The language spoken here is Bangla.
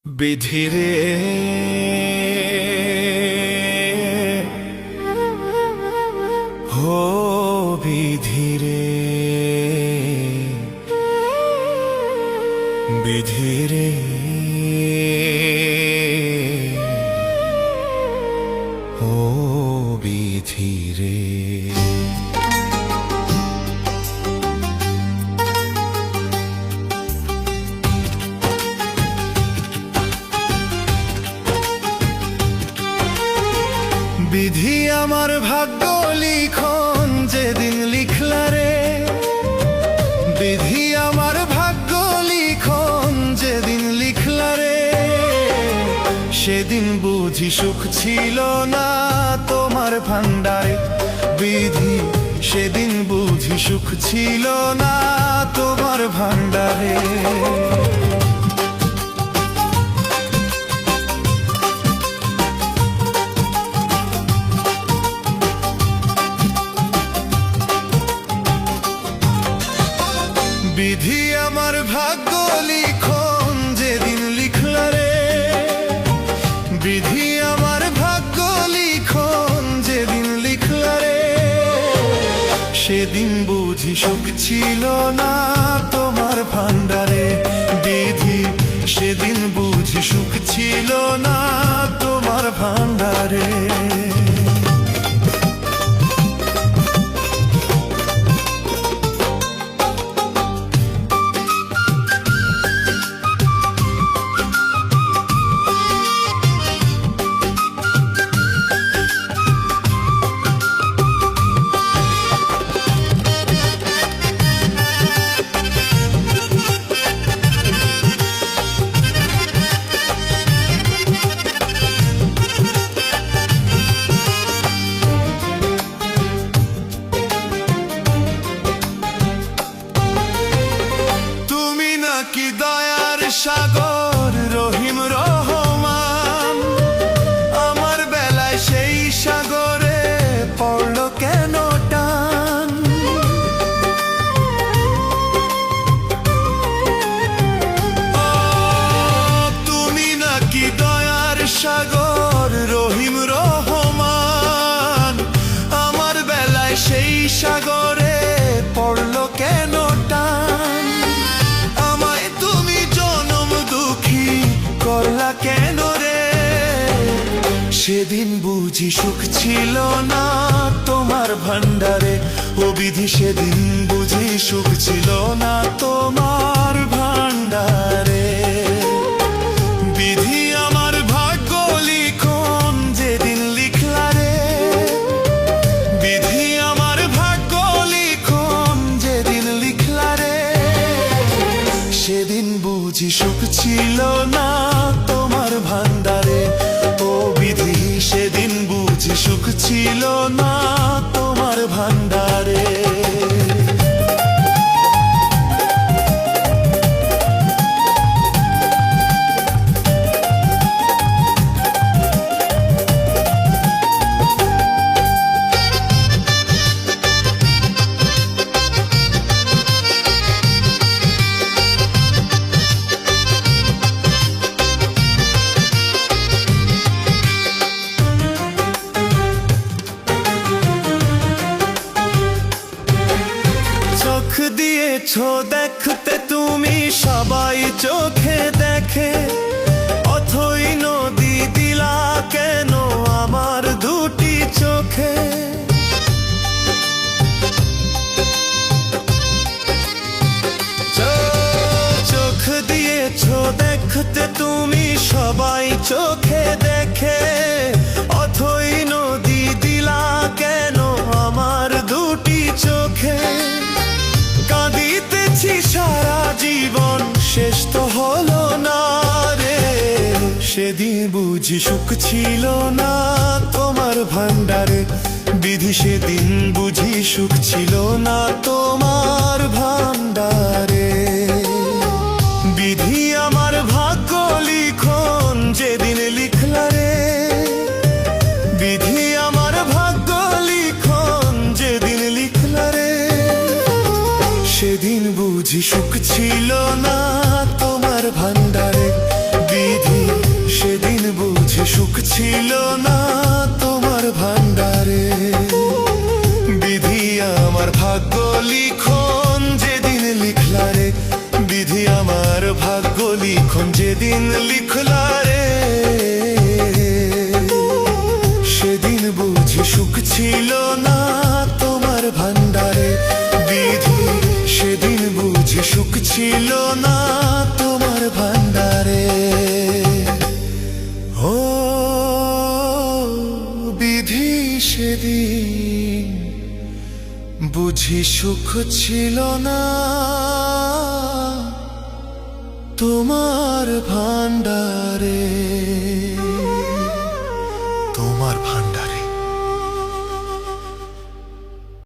বিধিরে হো বিধিরে বিধিরে হো বিধিরে বিধি আমার ভাগ্য লিখন যেদিন লিখলা রে, বিধি আমার ভাগ্য লিখন যেদিন লিখলা রে, সেদিন বুঝি সুখ ছিল না তোমার ভান্ডারে। বিধি সেদিন বুঝি সুখ ছিল না তোমার ভান্ডারে। বিধি আমার ভাগ্য লিখন যেদিন লিখলা রে, বিধি আমার ভাগ্য লিখন যেদিন লিখলা রে, সেদিন বুঝি সুখ ছিল না তোমার ভান্ডারে। বিধি সেদিন বুঝি সুখ ছিল না তোমার ভান্ডারে। কি দয়ার সাগর রহিম রহমান, আমার বেলায় সেই সাগরে পড়ল কেন টান। ও তুমি নাকি দয়ার সাগর রহিম রহমান, আমার বেলায় সেই সাগরে পড়ল কেন টান। করলা কেন রে, সেদিন বুঝি সুখ ছিল না তোমার ভান্ডারে। ও বিধি সেদিন বুঝি সুখ ছিল না তোমার ভান্ডারে। বিধি আমার ভাগ্য লিখন যেদিন লিখলা রে, বিধি আমার ভাগ্য লিখন যেদিন লিখলা রে, সেদিন বুঝি সুখ ছিল না তোমার ভান্ডারে। ও বিধি সেদিন বুঝি সুখ ছিল না তোমার ভান্ডারে। দিয়েছো দেখতে তুমি সবাই চোখে দেখে, অথই নদী দিলা কেন আমার দুটি চোখে। চোখ দিয়েছো দেখতে তুমি সবাই চোখে দেখে, অথই নদী দিলা কেন আমার দুটি চোখে। কাঁদিতেছি সারা জীবন শেষ তো হলো না রে, সেদিন বুঝি সুখ ছিল না তোমার ভান্ডারে। বিধি সেদিন বুঝি সুখ ছিল না তোমার ভান্ডারে। বিধি আমার ভাগ্য লিখন যেদিন লিখলা রে, বিধি আমার ভাগ্য লিখন যেদিন লিখলা রে, সেদিন বুঝি সুখ ছিল না তোমার ভান্ডারে। বিধি ছিল না তোমার ভান্ডারে। বিধি আমার ভাগ্য লিখন যেদিন লিখলা রে, বিধি আমার ভাগ্য লিখন যেদিন লিখলা রে, সেদিন বুঝি সুখ ছিল না তোমার ভান্ডারে। বিধি সেদিন বুঝি সুখ ছিল না তোমার ভান্ডারে। ও বিধি সেদিন বুঝি সুখ ছিল না তোমার ভান্ডারে।